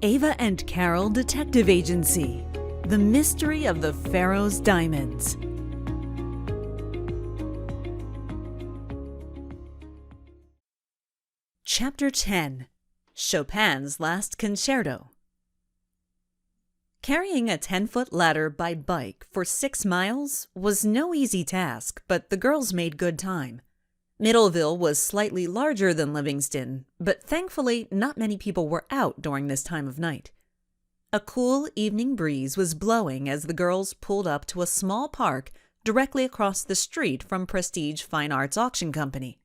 Ava and Carol Detective Agency. The Mystery of the Pharaoh's Diamonds. Chapter 10. Chopin's Last Concerto. Carrying a 10-foot ladder by bike for 6 miles was no easy task, but the girls made good time. Middleville was slightly larger than Livingston, but thankfully not many people were out during this time of night. A cool evening breeze was blowing as the girls pulled up to a small park directly across the street from Prestige Fine Arts Auction Company.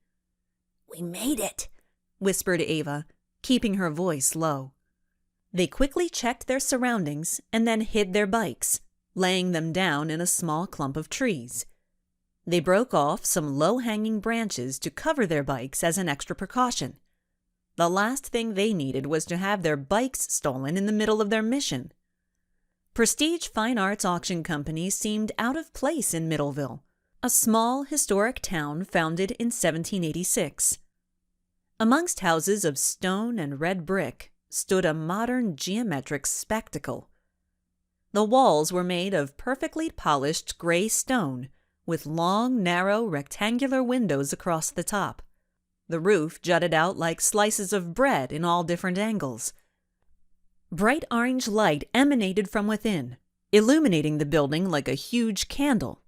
"We made it," whispered Ava, keeping her voice low. They quickly checked their surroundings and then hid their bikes, laying them down in a small clump of trees. They broke off some low-hanging branches to cover their bikes as an extra precaution. The last thing they needed was to have their bikes stolen in the middle of their mission. Prestige Fine Arts Auction Company seemed out of place in Middleville, a small historic town founded in 1786. Amongst houses of stone and red brick stood a modern geometric spectacle. The walls were made of perfectly polished gray stone, with long, narrow, rectangular windows across the top. The roof jutted out like slices of bread in all different angles. Bright orange light emanated from within, illuminating the building like a huge candle.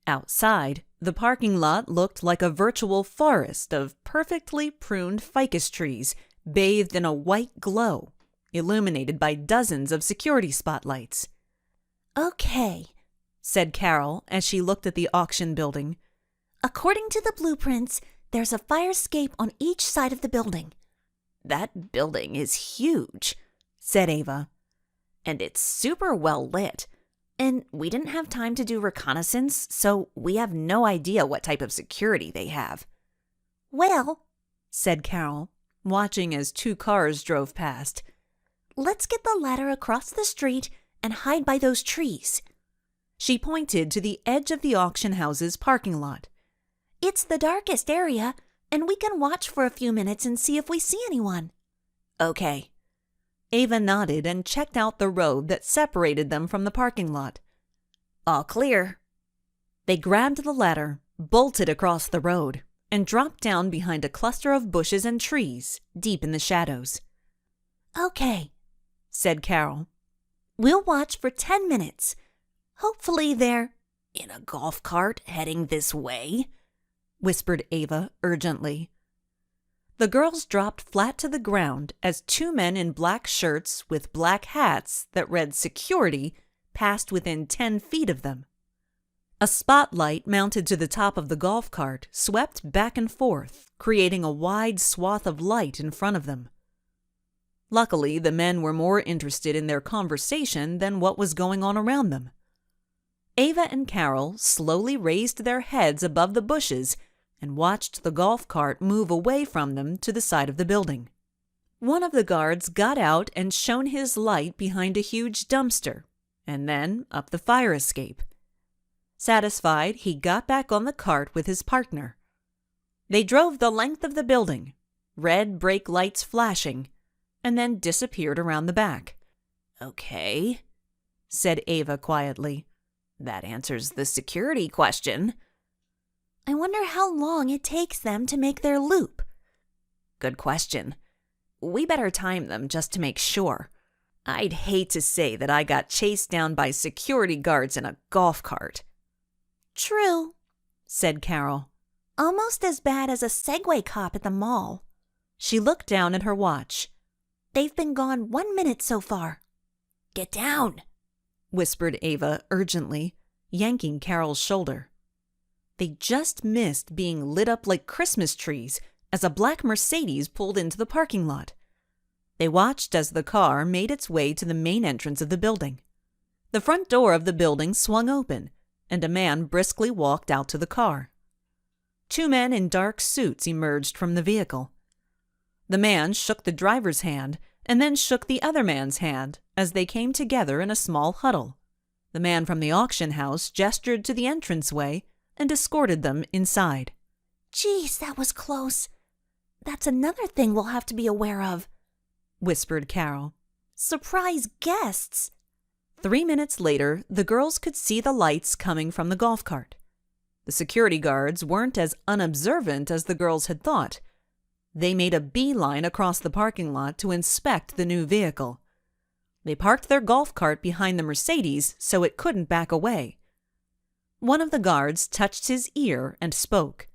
Outside, the parking lot looked like a virtual forest of perfectly pruned ficus trees bathed in a white glow, illuminated by dozens of security spotlights. "Okay," said Carol as she looked at the auction building. "According to the blueprints, there's a fire escape on each side of the building." "That building is huge," said Ava. "And it's super well lit. And we didn't have time to do reconnaissance, so we have no idea what type of security they have." "Well," said Carol, watching as 2 cars drove past, "let's get the ladder across the street and hide by those trees." She pointed to the edge of the auction house's parking lot. "It's the darkest area, and we can watch for a few minutes and see if we see anyone." "Okay." Ava nodded and checked out the road that separated them from the parking lot. "All clear." They grabbed the ladder, bolted across the road, and dropped down behind a cluster of bushes and trees deep in the shadows. "Okay," said Carol. "We'll watch for 10 minutes. Hopefully they're "In a golf cart heading this way?" whispered Ava urgently. The girls dropped flat to the ground as 2 men in black shirts with black hats that read security passed within 10 feet of them. A spotlight mounted to the top of the golf cart swept back and forth, creating a wide swath of light in front of them. Luckily, the men were more interested in their conversation than what was going on around them. Ava and Carol slowly raised their heads above the bushes and watched the golf cart move away from them to the side of the building. One of the guards got out and shone his light behind a huge dumpster, and then up the fire escape. Satisfied, he got back on the cart with his partner. They drove the length of the building, red brake lights flashing, and then disappeared around the back. "Okay," said Ava quietly. "That answers the security question." I wonder how long it takes them to make their loop." "Good question. We better time them just to make sure. I'd hate to say that I got chased down by security guards in a golf cart." "True," said Carol. "Almost as bad as a Segway cop at the mall." She looked down at her watch. "They've been gone 1 minute so far." "Get down," whispered Ava urgently, yanking Carol's shoulder. They just missed being lit up like Christmas trees as a black Mercedes pulled into the parking lot. They watched as the car made its way to the main entrance of the building. The front door of the building swung open, and a man briskly walked out to the car. 2 men in dark suits emerged from the vehicle. The man shook the driver's hand and then shook the other man's hand as they came together in a small huddle. The man from the auction house gestured to the entranceway and escorted them inside. "Geez, that was close. That's another thing we'll have to be aware of," whispered Carol. Surprise guests! 3 minutes later, the girls could see the lights coming from the golf cart. The security guards weren't as unobservant as the girls had thought. They made a beeline across the parking lot to inspect the new vehicle. They parked their golf cart behind the Mercedes so it couldn't back away. One of the guards touched his ear and spoke.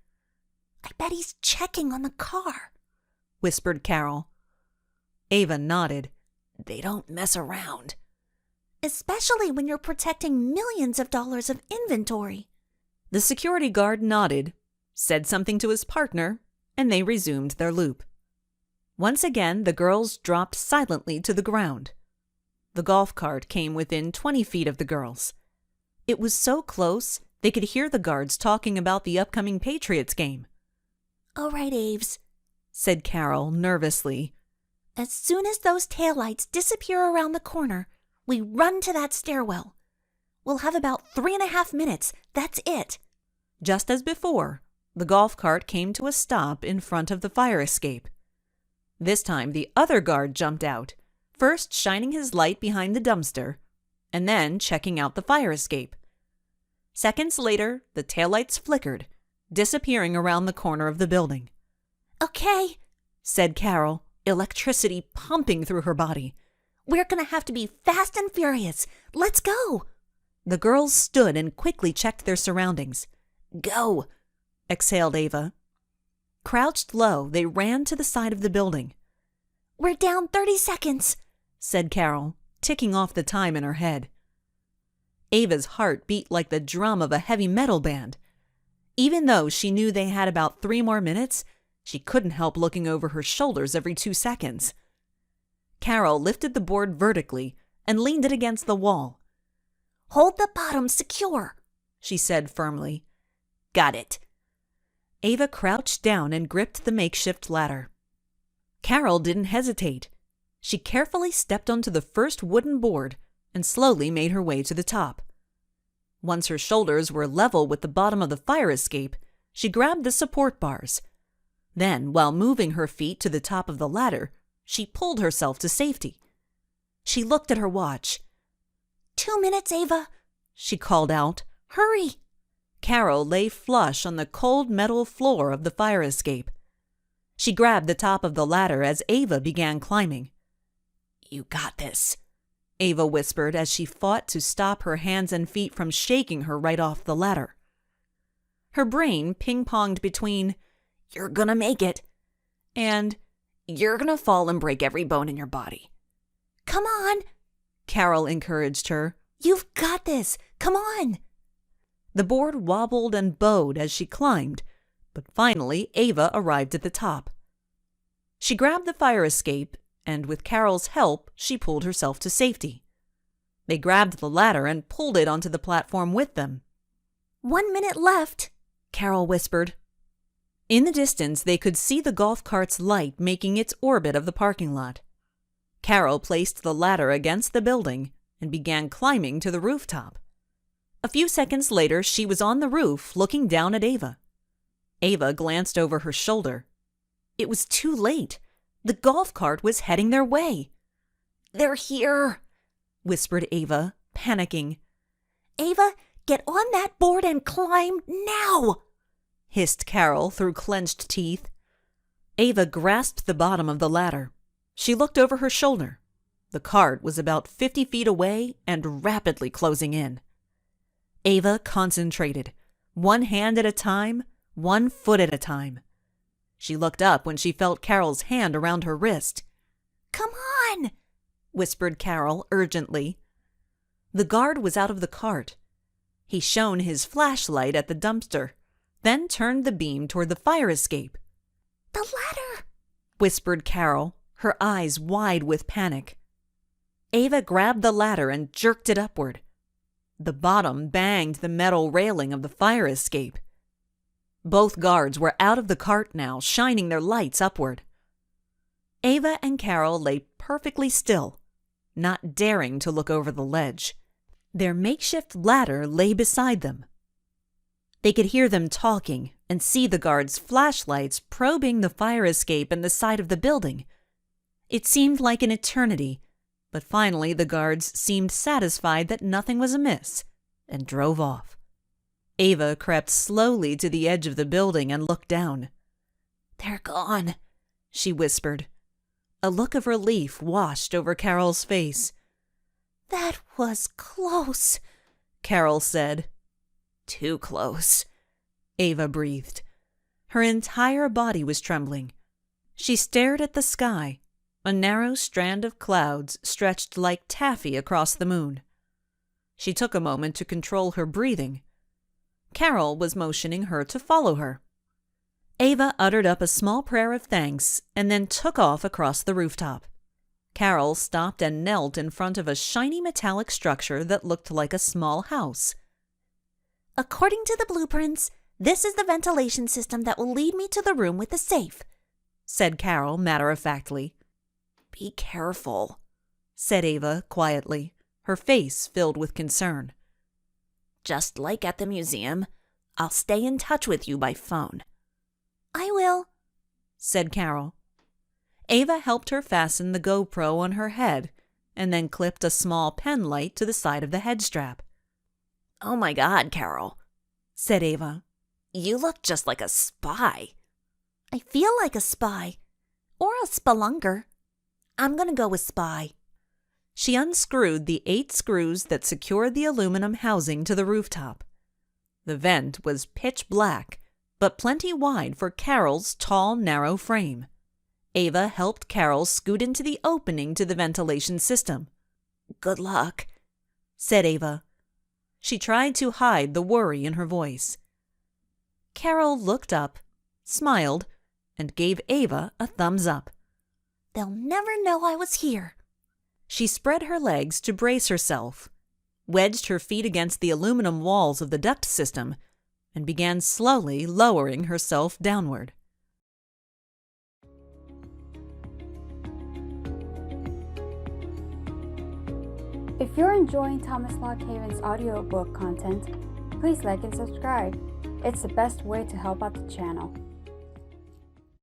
I bet he's checking on the car, whispered Carol. Ava nodded. They don't mess around. Especially when you're protecting millions of dollars of inventory. The security guard nodded, said something to his partner, and they resumed their loop. Once again, the girls dropped silently to the ground. The golf cart came within 20 feet of the girls. It was so close, they could hear the guards talking about the upcoming Patriots game. All right, Aves, said Carol nervously. As soon as those taillights disappear around the corner, we run to that stairwell. We'll have about 3.5 minutes. That's it. Just as before, the golf cart came to a stop in front of the fire escape. This time, the other guard jumped out, first shining his light behind the dumpster, and then checking out the fire escape. Seconds later, the taillights flickered, disappearing around the corner of the building. Okay, said Carol, electricity pumping through her body. We're going to have to be fast and furious. Let's go. The girls stood and quickly checked their surroundings. Go, exhaled Ava. Crouched low, they ran to the side of the building. We're down 30 seconds, said Carol, ticking off the time in her head. Ava's heart beat like the drum of a heavy metal band. Even though she knew they had about 3 more minutes, she couldn't help looking over her shoulders every 2 seconds. Carol lifted the board vertically and leaned it against the wall. Hold the bottom secure, she said firmly. Got it. Ava crouched down and gripped the makeshift ladder. Carol didn't hesitate. She carefully stepped onto the first wooden board and slowly made her way to the top. Once her shoulders were level with the bottom of the fire escape, she grabbed the support bars. Then, while moving her feet to the top of the ladder, she pulled herself to safety. She looked at her watch. 2 minutes, Ava, she called out. Hurry! Carol lay flush on the cold metal floor of the fire escape. She grabbed the top of the ladder as Ava began climbing. You got this, Ava whispered as she fought to stop her hands and feet from shaking her right off the ladder. Her brain ping-ponged between, you're gonna make it, and you're gonna fall and break every bone in your body. Come on, Carol encouraged her. You've got this. Come on. The board wobbled and bowed as she climbed, but finally Ava arrived at the top. She grabbed the fire escape, and with Carol's help, she pulled herself to safety. They grabbed the ladder and pulled it onto the platform with them. 1 minute left, Carol whispered. In the distance, they could see the golf cart's light making its orbit of the parking lot. Carol placed the ladder against the building and began climbing to the rooftop. A few seconds later, she was on the roof looking down at Ava. Ava glanced over her shoulder. It was too late. The golf cart was heading their way. They're here, whispered Ava, panicking. Ava, get on that board and climb now, hissed Carol through clenched teeth. Ava grasped the bottom of the ladder. She looked over her shoulder. The cart was about 50 feet away and rapidly closing in. Ava concentrated, 1 hand at a time, 1 foot at a time. She looked up when she felt Carol's hand around her wrist. Come on, whispered Carol urgently. The guard was out of the cart. He shone his flashlight at the dumpster, then turned the beam toward the fire escape. The ladder, whispered Carol, her eyes wide with panic. Ava grabbed the ladder and jerked it upward. The bottom banged the metal railing of the fire escape. Both guards were out of the cart now, shining their lights upward. Ava and Carol lay perfectly still, not daring to look over the ledge. Their makeshift ladder lay beside them. They could hear them talking and see the guards' flashlights probing the fire escape and the side of the building. It seemed like an eternity, But finally the guards seemed satisfied that nothing was amiss and drove off. Ava crept slowly to the edge of the building and looked down. "They're gone," she whispered. A look of relief washed over Carol's face. "That was close," Carol said. "Too close," Ava breathed. Her entire body was trembling. She stared at the sky. A narrow strand of clouds stretched like taffy across the moon. She took a moment to control her breathing. Carol was motioning her to follow her. Ava uttered up a small prayer of thanks and then took off across the rooftop. Carol stopped and knelt in front of a shiny metallic structure that looked like a small house. "According to the blueprints, this is the ventilation system that will lead me to the room with the safe," said Carol matter-of-factly. "Be careful," said Ava quietly, her face filled with concern. "Just like at the museum, I'll stay in touch with you by phone." "I will," said Carol. Ava helped her fasten the GoPro on her head and then clipped a small pen light to the side of the head strap. "Oh my God, Carol," said Ava. "You look just like a spy." "I feel like a spy. Or a spelunker. I'm gonna go with spy." She unscrewed the 8 screws that secured the aluminum housing to the rooftop. The vent was pitch black, but plenty wide for Carol's tall, narrow frame. Ava helped Carol scoot into the opening to the ventilation system. "Good luck," said Ava. She tried to hide the worry in her voice. Carol looked up, smiled, and gave Ava a thumbs up. "They'll never know I was here." She spread her legs to brace herself, wedged her feet against the aluminum walls of the duct system, and began slowly lowering herself downward. If you're enjoying Thomas Lockhaven's audiobook content, please like and subscribe. It's the best way to help out the channel.